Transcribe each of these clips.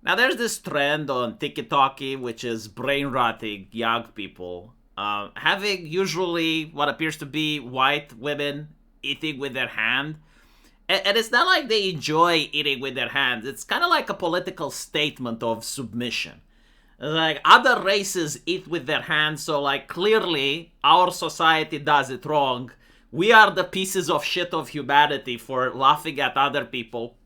Now, there's this trend on TikTok, which is brain rotting young people, having usually what appears to be white women eating with their hand. And it's not like they enjoy eating with their hands. It's kind of like a political statement of submission. Like, other races eat with their hands, so like clearly our society does it wrong. We are the pieces of shit of humanity for laughing at other people.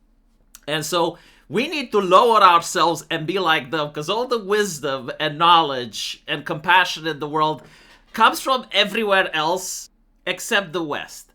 And so we need to lower ourselves and be like them, because all the wisdom and knowledge and compassion in the world comes from everywhere else except the West.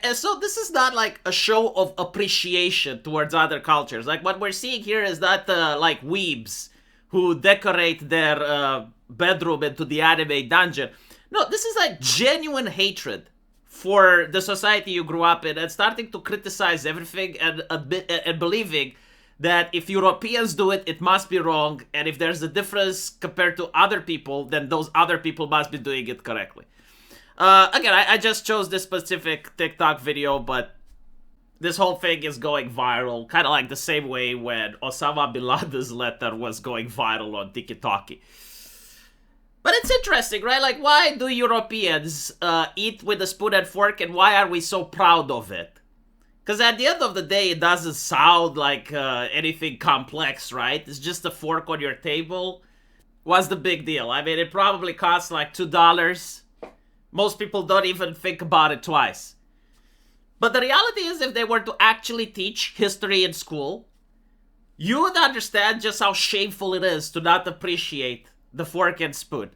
And so this is not like a show of appreciation towards other cultures. Like, what we're seeing here is not like weebs who decorate their bedroom into the anime dungeon. No, this is like genuine hatred for the society you grew up in, and starting to criticize everything and believing that if Europeans do it, it must be wrong, and if there's a difference compared to other people, then those other people must be doing it correctly. Again, I just chose this specific TikTok video, but this whole thing is going viral, kind of like the same way when Osama bin Laden's letter was going viral on TikTok. But it's interesting, right? Like, why do Europeans eat with a spoon and fork, and why are we so proud of it? Because at the end of the day, it doesn't sound like anything complex, right? It's just a fork on your table. What's the big deal? I mean, it probably costs like $2. Most people don't even think about it twice. But the reality is, if they were to actually teach history in school, you would understand just how shameful it is to not appreciate the fork and spoon.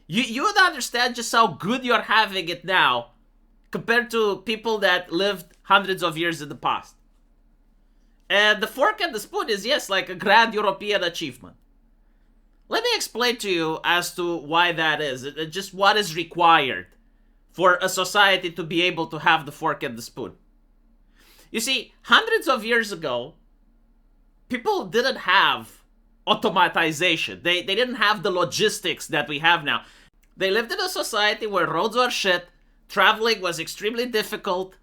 You would understand just how good you're having it now compared to people that lived hundreds of years in the past. And the fork and the spoon is, yes, like a grand European achievement. Let me explain to you as to why that is, just what is required for a society to be able to have the fork and the spoon. You see, hundreds of years ago, people didn't have automatization. They didn't have the logistics that we have now. They lived in a society where roads were shit, traveling was extremely difficult,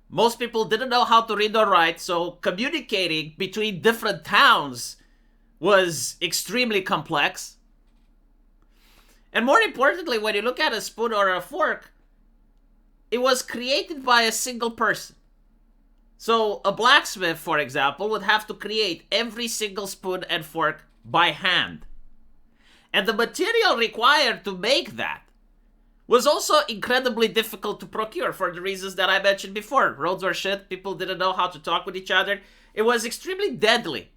most people didn't know how to read or write, so communicating between different towns was extremely complex. And more importantly, when you look at a spoon or a fork, it was created by a single person. So a blacksmith, for example, would have to create every single spoon and fork by hand. And the material required to make that was also incredibly difficult to procure for the reasons that I mentioned before. Roads were shit, people didn't know how to talk with each other. It was extremely deadly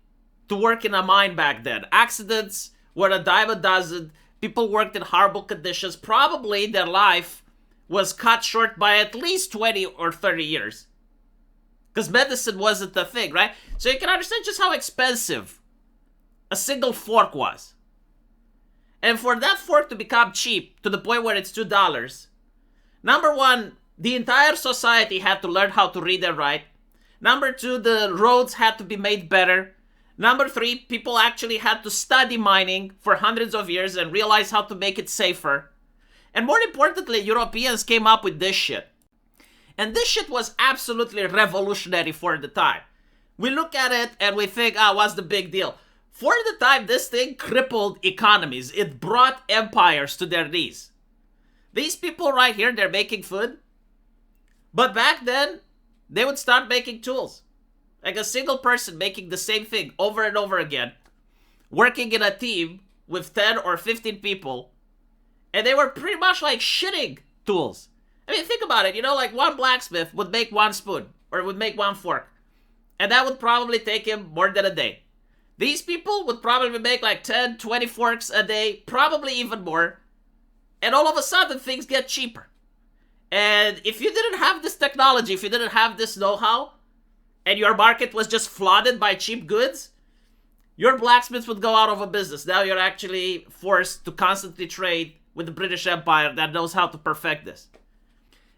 to work in a mine back then. Accidents were a dime a dozen. People worked in horrible conditions. Probably their life was cut short by at least 20 or 30 years. Because medicine wasn't the thing, right? So you can understand just how expensive a single fork was. And for that fork to become cheap to the point where it's $2, number one, the entire society had to learn how to read and write. Number two, the roads had to be made better. Number three, people actually had to study mining for hundreds of years and realize how to make it safer. And more importantly, Europeans came up with this shit. And this shit was absolutely revolutionary for the time. We look at it and we think, what's the big deal? For the time, this thing crippled economies. It brought empires to their knees. These people right here, they're making food. But back then, they would start making tools. Like a single person making the same thing over and over again. Working in a team with 10 or 15 people. And they were pretty much like shitting tools. I mean, think about it. Like one blacksmith would make one spoon. Or would make one fork. And that would probably take him more than a day. These people would probably make like 10, 20 forks a day. Probably even more. And all of a sudden, things get cheaper. And if you didn't have this technology, if you didn't have this know-how, and your market was just flooded by cheap goods, your blacksmiths would go out of a business. Now you're actually forced to constantly trade with the British Empire that knows how to perfect this.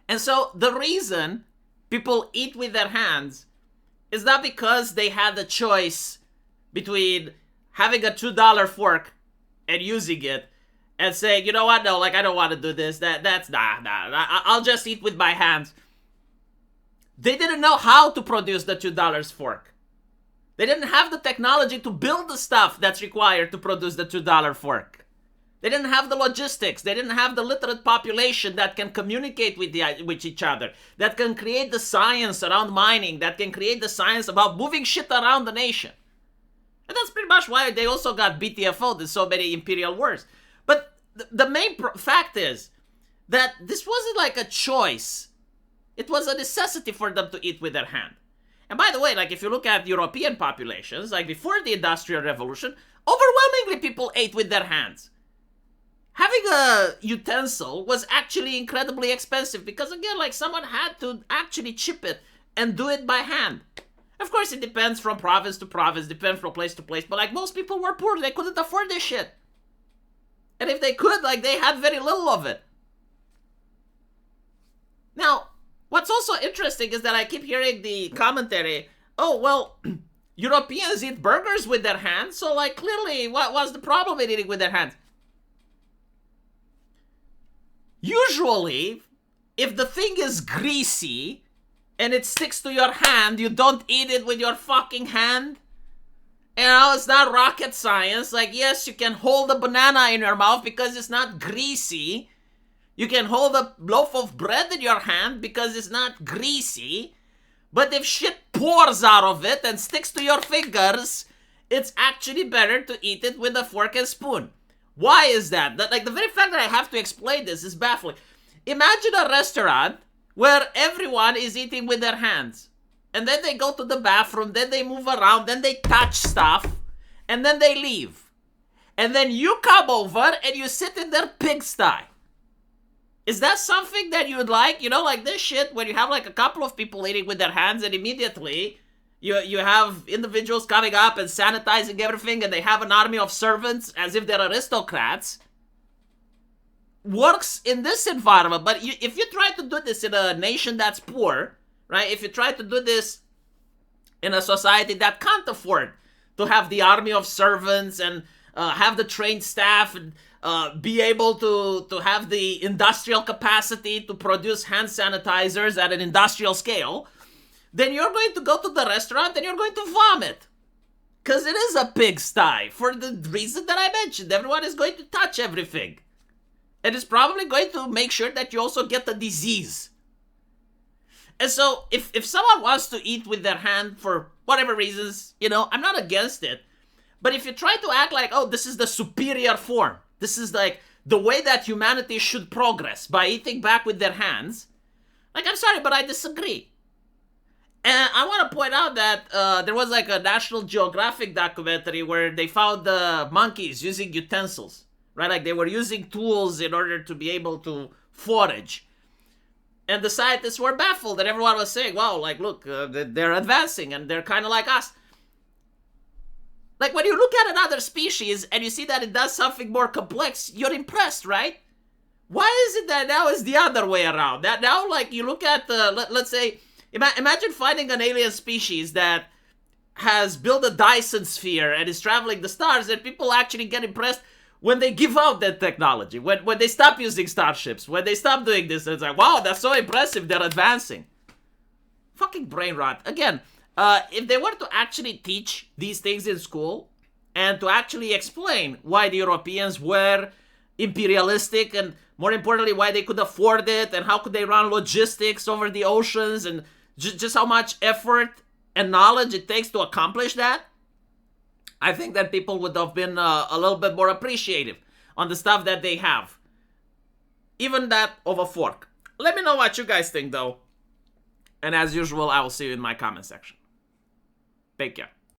And so the reason people eat with their hands is not because they had the choice between having a $2 fork and using it and saying, you know what, no, like I don't want to do this. That's I'll just eat with my hands. They didn't know how to produce the $2 fork. They didn't have the technology to build the stuff that's required to produce the $2 fork. They didn't have the logistics. They didn't have the literate population that can communicate with each other, that can create the science around mining, that can create the science about moving shit around the nation. And that's pretty much why they also got BTFO'd in so many imperial wars. But the main fact is that this wasn't like a choice. It was a necessity for them to eat with their hand. And by the way, like if you look at European populations, like before the Industrial Revolution, overwhelmingly people ate with their hands. Having a utensil was actually incredibly expensive because, again, like someone had to actually chip it and do it by hand. Of course, it depends from province to province, depends from place to place, but like most people were poor, they couldn't afford this shit. And if they could, like they had very little of it. Now, what's also interesting is that I keep hearing the commentary, oh, well, Europeans eat burgers with their hands, so like clearly, what was the problem with eating with their hands? Usually, if the thing is greasy and it sticks to your hand, you don't eat it with your fucking hand. You know, it's not rocket science. Like, yes, you can hold a banana in your mouth because it's not greasy. You can hold a loaf of bread in your hand because it's not greasy. But if shit pours out of it and sticks to your fingers, it's actually better to eat it with a fork and spoon. Why is that? Like, the very fact that I have to explain this is baffling. Imagine a restaurant where everyone is eating with their hands. And then they go to the bathroom, then they move around, then they touch stuff, and then they leave. And then you come over and you sit in their pigsty. Is that something that you would like? You know, like this shit where you have like a couple of people eating with their hands and immediately you have individuals coming up and sanitizing everything and they have an army of servants as if they're aristocrats. Works in this environment, but if you try to do this in a nation that's poor, right? If you try to do this in a society that can't afford to have the army of servants and have the trained staff and be able to have the industrial capacity to produce hand sanitizers at an industrial scale, then you're going to go to the restaurant and you're going to vomit. Because it is a pigsty, for the reason that I mentioned. Everyone is going to touch everything. And it's probably going to make sure that you also get the disease. And so, if someone wants to eat with their hand for whatever reasons, you know, I'm not against it. But if you try to act like, oh, this is the superior form, this is like the way that humanity should progress by eating back with their hands, like, I'm sorry, but I disagree. And I want to point out that there was like a National Geographic documentary where they found the monkeys using utensils, right? Like they were using tools in order to be able to forage. And the scientists were baffled and everyone was saying, wow, like, look, they're advancing and they're kind of like us. Like when you look at another species and you see that it does something more complex, you're impressed, right? Why is it that now it's the other way around? That now, like, you look at let's say, imagine finding an alien species that has built a Dyson sphere and is traveling the stars, and people actually get impressed when they give out that technology, when they stop using starships, when they stop doing this. It's like, wow, that's so impressive, they're advancing. Fucking brain rot. Again, if they were to actually teach these things in school and to actually explain why the Europeans were imperialistic and, more importantly, why they could afford it and how could they run logistics over the oceans and just how much effort and knowledge it takes to accomplish that, I think that people would have been a little bit more appreciative on the stuff that they have. Even that of a fork. Let me know what you guys think, though. And as usual, I will see you in my comment section. Take care.